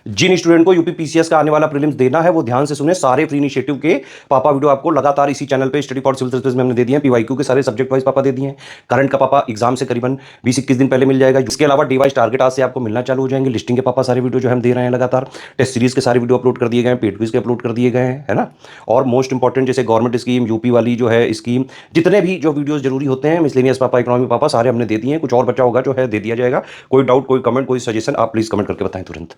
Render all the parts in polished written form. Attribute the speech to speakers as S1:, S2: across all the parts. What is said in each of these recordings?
S1: जिन student को UP PCS का आने वाला प्रीलिम्स देना है वो ध्यान से सुने। सारे फ्री इनिशिएटिव के पापा वीडियो आपको लगातार इसी चैनल पे स्टडी फॉर सिविल सर्विस में हमने दे दिए हैं। पीवाईक्यू के सारे सब्जेक्ट वाइज पापा दे दिए हैं। करंट का पापा एग्जाम से करीबन 20-21 दिन पहले मिल जाएगा। इसके अलावा डिवाइस टारगेट आज से आपको मिलना चालू हो जाएंगे। लिस्टिंग के पापा सारे वीडियो जो हम दे रहे हैं लगातार। टेस्ट सीरीज के सारे वीडियो अपलोड कर दिए गए हैं, पेड क्विज के अपलोड कर दिए गए हैं, है ना। और मोस्ट इंपॉर्टेंट जैसे गवर्नमेंट स्कीम, यूपी वाली जो है स्कीम, जितने भी जो वीडियोस जरूरी होते हैं, मिसलेनियस पापा, इकोनॉमी पापा, सारे हमने दे दिए हैं। कुछ और बचा होगा जो है दे दिया जाएगा। कोई डाउट, कोई कमेंट, कोई सजेशन, आप प्लीज कमेंट करके बताएं तुरंत।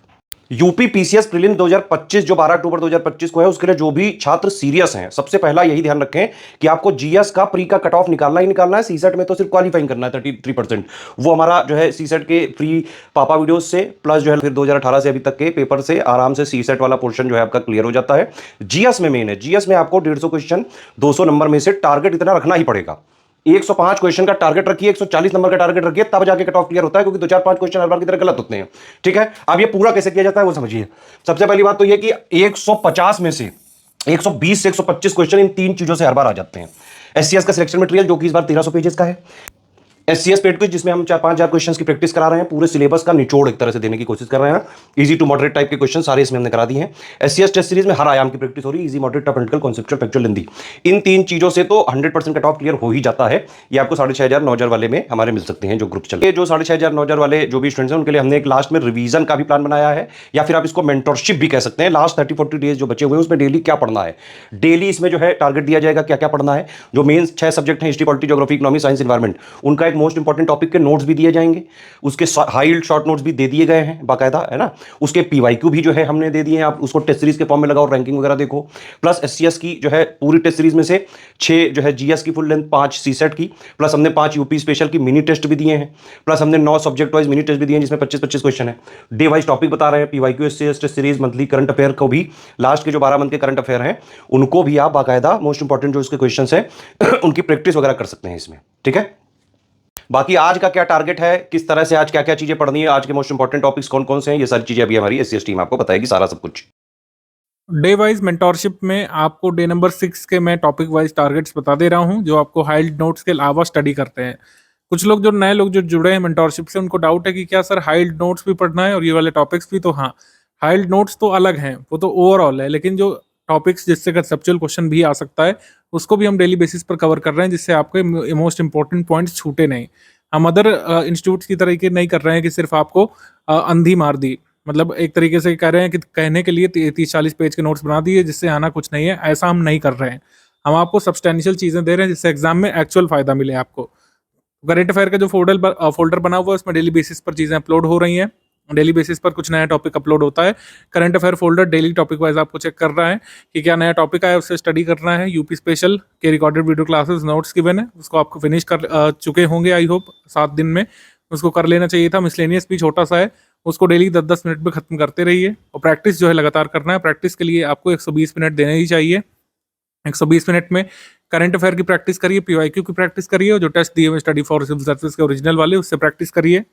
S1: यूपी पीसीएस प्रीलिम 2025 जो 12 अक्टूबर 2025 को है, उसके लिए जो भी छात्र सीरियस हैं, सबसे पहला यही ध्यान रखें कि आपको जीएस का प्री का कट ऑफ निकालना ही निकालना है। सीसेट में तो सिर्फ क्वालिफाइंग करना है 33%। वो हमारा जो है सीसेट के फ्री पापा वीडियोस से प्लस जो है फिर 2018 से अभी तक के पेपर से आराम से सीसेट वाला पोर्शन जो है आपका क्लियर हो जाता है। जीएस में मेन है, जीएस में आपको 150 क्वेश्चन 200 नंबर में से टारगेट इतना रखना ही पड़ेगा। 105 क्वेश्चन का टारगेट रखिए, 140 नंबर का टारगेट रखिए, तब जाके कट ऑफ क्लियर होता है, क्योंकि 2-4-5 क्वेश्चन हर बार की तरह गलत होते हैं। ठीक है, अब ये पूरा कैसे किया जाता है वो समझिए। सबसे पहली बात तो ये कि 150 में से 120 से 125 क्वेश्चन इन तीन चीजों से हर बार आ जाते हैं। एससीएस का सिलेक्शन मटेरियल जो कि इस बार 1300 पेजेस का है। एससीएस पेड क्विज जिसमें हम 4-5 क्वेश्चंस की प्रैक्टिस करा रहे हैं, पूरे सिलेबस का निचोड़ एक तरह से देने की कोशिश कर रहे हैं। इजी टू मॉडरेट टाइप के क्वेश्चन सारे इसमें हमने करा दिए हैं। एससीएस टेस्ट सीरीज में हर आयाम की प्रैक्टिस हो रही है, easy, moderate, tough, conceptual, factual, Hindi. इन तीन चीजों से तो 100% कट ऑफ क्लियर हो ही जाता है। ये आपको 6500 9,000 वाले में हमारे मिल सकते हैं जो ग्रुप चलते हैं। जो 6500 9,000 वाले जो भी स्टूडेंट्स हैं उनके लिए हमने एक लास्ट में रिवीजन का भी प्लान बनाया है, या फिर आप इसको मेंटरशिप भी कह सकते हैं। लास्ट 30-40 डेज जो बचे हुए हैं उसमें डेली क्या पढ़ना है, डेली इसमें जो है टारगेट दिया जाएगा क्या क्या पढ़ना है। जो मेन 6 सब्जेक्ट हैं, history, polity, geography, economy, science, environment, उनका एक मोस्ट इंपॉर्टेंट टॉपिक के नोट्स भी दिए जाएंगे। उसके हाई शॉर्ट नोट्स भी दे दिए गए हैं बाकायदा, है ना। उसके पीवाईक्यू भी जो है हमने दे दिए हैं, आप उसको टेस्ट सीरीज के फॉर्म में लगाओ, रैंकिंग वगैरह देखो। प्लस एससीएस की जो है पूरी टेस्ट सीरीज में से 6 जो है जीएस की फुल लेंथ, 5 सीसेट की, प्लस हमने 5 यूपी स्पेशल की मिनी टेस्ट भी दिए हैं, प्लस हमने 9 सब्जेक्ट वाइज मिनी टेस्ट भी दिए हैं जिसमें 25-25 क्वेश्चन है। डे वाइज टॉपिक बता रहे हैं, PYQ, SCS test series, monthly current affair को भी, लास्ट के जो 12 मंथ के करंट अफेयर हैं उनको भी आप बाकायदा मोस्ट इंपॉर्टेंट जो उसके क्वेश्चन है उनकी प्रैक्टिस वगैरह कर सकते हैं इसमें। ठीक है, बाकी आज का क्या टारगेट है, किस तरह से आज क्या क्या चीजें पढ़नी है, आज के मोस्ट इंपॉर्टेंट टॉपिक्स कौन कौन से हैं, ये सारी चीजें अभी हमारी एससीएस टीम आपको बताएगी सारा सब कुछ।
S2: डे वाइज मेंटोरशिप में आपको डे नंबर 6 के मैं टॉपिक वाइज टारगेट्स बता दे रहा हूं, जो आपको हाइल्ड नोट्स के अलावा स्टडी करते हैं। कुछ लोग जो नए लोग जो जुड़े हैं मेंटोरशिप से, उनको डाउट है कि क्या सर हाइल्ड नोट्स भी पढ़ना है और ये वाले टॉपिक्स भी। तो हाँ, हाइल्ड नोट्स तो अलग हैं, वो तो ओवरऑल है, लेकिन जो टॉपिक्स जिससे कंसेप्चुअल क्वेश्चन भी आ सकता है उसको भी हम डेली बेसिस पर कवर कर रहे हैं, जिससे आपके मोस्ट इंपॉर्टेंट पॉइंट्स छूटे नहीं। हम अदर इंस्टीट्यूट्स की तरीके नहीं कर रहे हैं कि सिर्फ आपको अंधी मार दी, मतलब एक तरीके से कह रहे हैं कि कहने के लिए 30-40 पेज के नोट्स बना दिए जिससे आना कुछ नहीं है, ऐसा हम नहीं कर रहे हैं। हम आपको सब्सटेंशियल चीज़ें दे रहे हैं जिससे एग्जाम में एक्चुअल फायदा मिले आपको। करंट अफेयर का जो फोल्डर बना हुआ है उसमें डेली बेसिस पर चीज़ें अपलोड हो रही हैं। डेली बेसिस पर कुछ नया टॉपिक अपलोड होता है। Current affair folder daily topic wise आपको चेक कर रहा है कि क्या नया टॉपिक आया, उससे स्टडी करना है। यूपी स्पेशल के recorded video classes notes given है, उसको आपको फिनिश कर चुके होंगे आई होप 7 दिन में, उसको कर लेना चाहिए था। मिसलेनियस भी छोटा सा है, उसको डेली 10-10 मिनट में खत्म करते रहिए। और प्रैक्टिस जो है लगातार करना है। प्रैक्टिस के लिए आपको 120 मिनट देने ही चाहिए। 120 मिनट में करंट अफेयर की प्रैक्टिस करिए, पीवाईक्यू की प्रैक्टिस करिए, और जो टेस्ट दिए हुए स्टडी फॉर सिविल सर्विस के ओरिजिनल वाले उससे प्रैक्टिस करिए।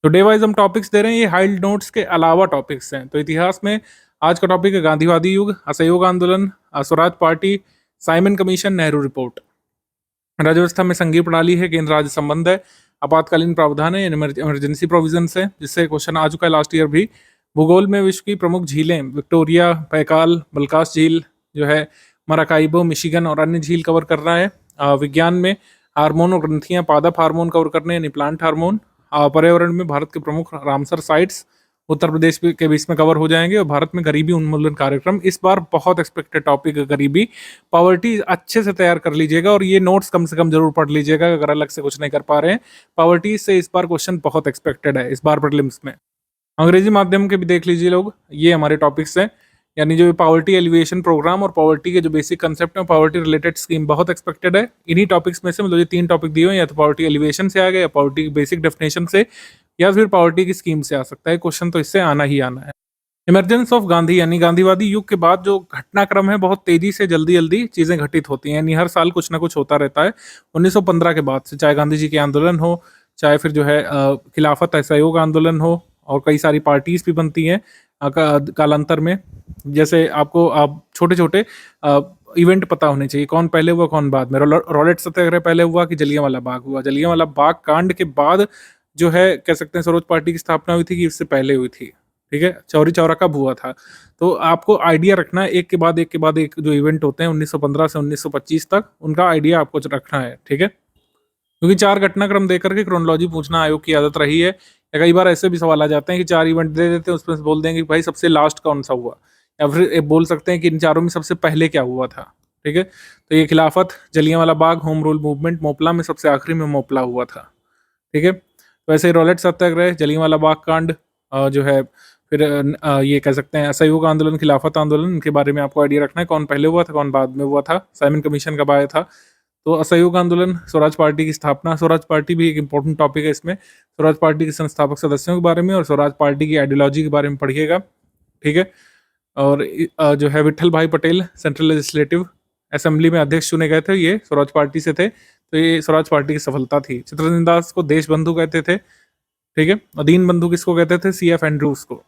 S2: तो डे वाइज हम टॉपिक्स दे रहे हैं, ये हाइल्ड नोट्स के अलावा टॉपिक्स हैं। तो इतिहास में आज का टॉपिक है गांधीवादी युग, असहयोग आंदोलन, Swaraj party, Simon commission, Nehru report. राज्य व्यवस्था में संघीय प्रणाली है, केंद्र राज्य संबंध है, आपातकालीन प्रावधान है, इमरजेंसी प्रोविजंस है, जिससे क्वेश्चन आ चुका है लास्ट ईयर भी। भूगोल में विश्व की प्रमुख झीलें, विक्टोरिया, पैकाल, बलकास झील जो है, मराकाइबो, मिशिगन और अन्य झील कवर करना है। विज्ञान में हार्मोन और ग्रंथियां, पादप हार्मोन कवर करने यानी प्लांट हार्मोन। पर्यावरण में भारत के प्रमुख रामसर साइट्स उत्तर प्रदेश के भी इसमें कवर हो जाएंगे। और भारत में गरीबी उन्मूलन कार्यक्रम, इस बार बहुत एक्सपेक्टेड टॉपिक है गरीबी, पॉवर्टी अच्छे से तैयार कर लीजिएगा और ये नोट्स कम से कम जरूर पढ़ लीजिएगा अगर अलग से कुछ नहीं कर पा रहे हैं। पॉवर्टी से इस बार क्वेश्चन बहुत एक्सपेक्टेड है इस बार प्रीलिम्स में। अंग्रेजी माध्यम के भी देख लीजिए लोग, ये हमारे टॉपिक्स हैं, यानी जो पॉवर्टी एलिवेशन प्रोग्राम और पॉवर्टी के जो बेसिक कंसेप्ट है, पॉवर्टी रिलेटेड स्कीम बहुत एक्सपेक्टेड है। इन्हीं टॉपिक्स में से मतलब ये 3 टॉपिक दिए हुए हैं, या तो पॉवर्टी एलिवेशन से आ गए, या पॉवर्टी की बेसिक डेफिनेशन से, या फिर पॉवर्टी की स्कीम से आ सकता है क्वेश्चन, तो इससे आना ही आना है। इमरजेंस ऑफ गांधी यानी गांधीवादी युग के बाद जो घटनाक्रम है, बहुत तेजी से जल्दी जल्दी चीजें घटित होती हैं, यानी हर साल कुछ ना कुछ होता रहता है। 1915 के बाद से, चाहे गांधी जी के आंदोलन हो, चाहे फिर जो है खिलाफत असहयोग आंदोलन हो, और कई सारी पार्टीज भी बनती हैं कालांतर में। जैसे आपको छोटे छोटे इवेंट पता होने चाहिए, कौन पहले हुआ कौन बाद में। रॉलेट सत्याग्रह पहले हुआ कि जलियांवाला बाग हुआ? जलियांवाला बाग कांड के बाद जो है कह सकते हैं स्वराज पार्टी की स्थापना हुई थी कि इससे पहले हुई थी? ठीक है, चौरी चौरा कब हुआ था। तो आपको आइडिया रखना है, एक के बाद एक के बाद एक जो इवेंट होते हैं 1915 से 1925 तक, उनका आइडिया आपको रखना है, ठीक है। क्योंकि 4 घटनाक्रम देकर के क्रोनोलॉजी पूछना आयोग की आदत रही है। या कई बार ऐसे भी सवाल आ जाते हैं कि 4 इवेंट दे देते हैं, उसमें से बोल देंगे कि भाई सबसे लास्ट कौन-सा हुआ? या फिर बोल सकते हैं कि इन चारों में सबसे पहले क्या हुआ था, ठीक है? तो ये खिलाफत, Jallianwala Bagh, home rule movement, Moplah में सबसे आखिरी में मोपला हुआ था, ठीक है? तो ऐसे ही रॉलेट सत्याग्रह, जलियांवाला बाग कांड जो है, फिर ये कह सकते हैं असहयोग आंदोलन, खिलाफत आंदोलन, इनके बारे में आपको आइडिया रखना है, कौन पहले हुआ था, कौन बाद में हुआ था, साइमन कमीशन कब आया था। तो असहयोग आंदोलन, स्वराज पार्टी की स्थापना, स्वराज पार्टी भी एक इंपॉर्टेंट टॉपिक है इसमें, स्वराज पार्टी के संस्थापक सदस्यों के बारे में और स्वराज पार्टी की आइडियोलॉजी के बारे में पढ़िएगा, ठीक है। और जो है विट्ठल भाई पटेल सेंट्रल लेजिस्लेटिव असेंबली में अध्यक्ष चुने गए थे, ये स्वराज पार्टी से थे, तो ये स्वराज पार्टी की सफलता थी। चित्तरंजन दास को देश बंधु कहते थे, ठीक है। और दीन बंधु किसको कहते थे? सी एफ एंड्रूज को।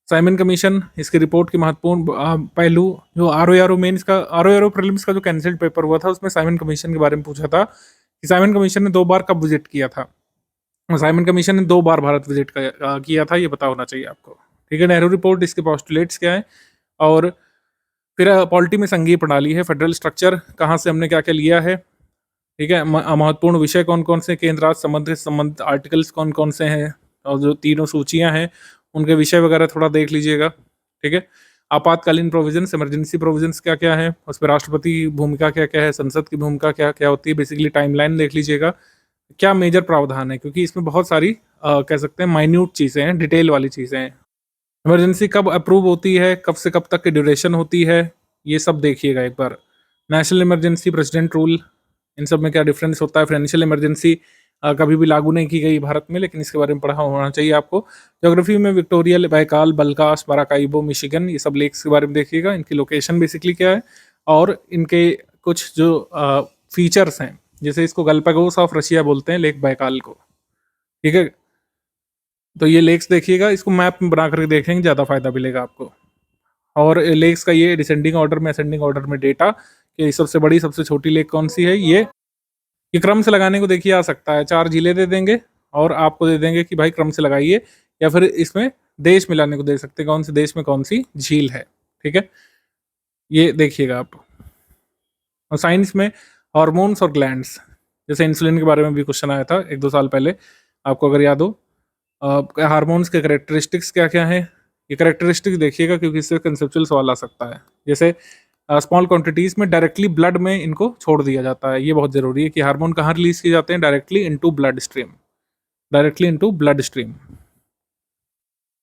S2: साइमन कमीशन, इसकी रिपोर्ट के महत्वपूर्ण पहलू, जो आरओ मेंस का, आरओ प्रीलिम्स का जो कैंसिल्ड पेपर हुआ था, उसमें साइमन कमीशन के बारे में पूछा था कि साइमन कमीशन ने 2 बार कब विजिट किया था। साइमन कमीशन ने 2 बार भारत विजिट किया था, ये पता होना चाहिए आपको, ठीक है। नेहरू रिपोर्ट, इसके पोस्टुलेट्स क्या है, और फिर पॉलिटी में संघीय प्रणाली है, फेडरल स्ट्रक्चर, कहाँ से हमने क्या क्या लिया है, ठीक है। महत्वपूर्ण विषय कौन कौन से, केंद्र राज्य संबंधित आर्टिकल्स कौन कौन से हैं, और जो तीनों सूचियां हैं उनके विषय वगैरह थोड़ा देख लीजिएगा, ठीक है। आपातकालीन प्रोविजंस, इमरजेंसी प्रोविजंस क्या क्या है, उसमें राष्ट्रपति की भूमिका क्या क्या है, संसद की भूमिका क्या क्या होती है, बेसिकली टाइमलाइन देख लीजिएगा, क्या मेजर प्रावधान है, क्योंकि इसमें बहुत सारी कह सकते हैं माइन्यूट चीज़ें हैं, डिटेल वाली चीज़ें हैं। इमरजेंसी कब अप्रूव होती है, कब से कब तक की ड्यूरेशन होती है, ये सब देखिएगा एक बार। नेशनल इमरजेंसी, प्रेसिडेंट रूल, इन सब में क्या डिफरेंस होता है। फाइनेंशियल इमरजेंसी कभी भी लागू नहीं की गई भारत में, लेकिन इसके बारे में पढ़ा होना चाहिए आपको। ज्योग्राफी में विक्टोरिया, बैकाल, बल्कास, माराकाइबो, मिशिगन, ये सब लेक्स के बारे में देखिएगा, इनकी लोकेशन बेसिकली क्या है और इनके कुछ जो फीचर्स हैं, जैसे इसको गल्पागोस ऑफ रशिया बोलते हैं, लेक बैकाल को, ठीक है। तो ये लेक्स देखिएगा, इसको मैप में बना करके देखेंगे, ज़्यादा फायदा मिलेगा आपको। और लेक्स का ये डिसेंडिंग ऑर्डर में, असेंडिंग ऑर्डर में डेटा कि सबसे बड़ी सबसे छोटी लेक कौन सी है, ये क्रम से लगाने को देखिए आ सकता है। 4 जिले दे देंगे और आपको दे देंगे कि भाई क्रम से लगाइए, या फिर इसमें देश मिलाने को दे सकते हैं, कौन से देश में कौन सी झील है, ठीक है। ये देखिएगा आप। और साइंस में हार्मोन्स और ग्लैंड्स, जैसे इंसुलिन के बारे में भी क्वेश्चन आया था 1-2 साल पहले, आपको अगर याद हो। हार्मोन्स के कैरेक्टरिस्टिक्स क्या क्या हैं, ये कैरेक्टरिस्टिक्स देखिएगा, क्योंकि इससे कंसेप्चुअल सवाल आ सकता है। जैसे स्मॉल क्वांटिटीज में डायरेक्टली ब्लड में इनको छोड़ दिया जाता है, ये बहुत जरूरी है कि हार्मोन कहाँ रिलीज किए जाते हैं, directly into blood stream, directly into blood stream.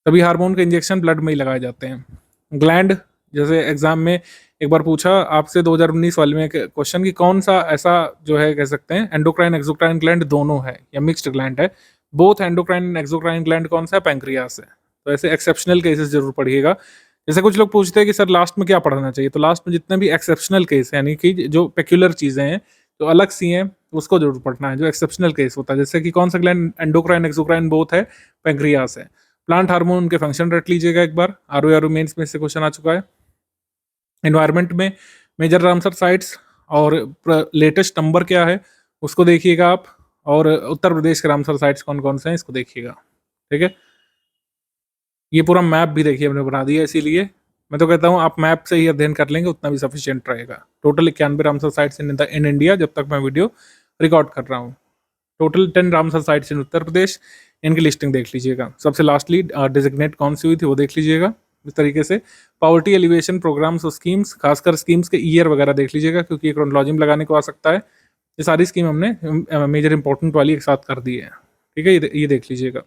S2: तभी हार्मोन के इंजेक्शन ब्लड में ही लगाए जाते हैं। ग्लैंड, जैसे एग्जाम में एक बार पूछा आपसे 2019 वाले में क्वेश्चन कि कौन सा ऐसा जो है कह सकते हैं एंडोक्राइन एक्सोक्राइन ग्लैंड दोनों है या मिक्स्ड ग्लैंड है, both endocrine and exocrine gland कौन सा है, पैंक्रियास है। तो ऐसे एक्सेप्शनल केसेस जरूर पढ़िएगा। जैसे कुछ लोग पूछते हैं कि सर लास्ट में क्या पढ़ना चाहिए, तो लास्ट में जितने भी एक्सेप्शनल केस यानी कि जो पेक्युलर चीज़ें हैं, जो अलग सी हैं, उसको जरूर पढ़ना है, जो एक्सेप्शनल केस होता है। जैसे कि कौन सा ग्लैंड एंडोक्राइन एक्सोक्राइन बोथ है, पैंक्रियास है। प्लांट हार्मोन, उनके फंक्शन रख लीजिएगा एक बार, आरओ मेंस में से क्वेश्चन आ चुका है। एनवायरनमेंट में मेजर रामसर साइट्स और लेटेस्ट नंबर क्या है उसको देखिएगा आप, और उत्तर प्रदेश के रामसर साइट्स कौन कौन से हैं इसको देखिएगा, ठीक है। ये पूरा मैप भी देखिए हमने बना दिया, इसीलिए मैं तो कहता हूँ आप मैप से ही अध्ययन कर लेंगे, उतना भी सफिशिएंट रहेगा। Total 91 Ramsar sites in India, जब तक मैं वीडियो रिकॉर्ड कर रहा हूँ। Total 10 Ramsar sites in Uttar Pradesh, इनकी लिस्टिंग देख लीजिएगा। सबसे लास्टली डिजिग्नेट कौन सी हुई थी वो देख लीजिएगा। इस तरीके से पॉवर्टी एलिवेशन प्रोग्राम्स और स्कीम्स, खासकर स्कीम्स के ईयर वगैरह देख लीजिएगा, क्योंकि ये क्रोनोलॉजी में लगाने को आ सकता है। ये सारी स्कीम हमने मेजर इंपॉर्टेंट वाली एक साथ कर दी है, ठीक है। ये देख लीजिएगा।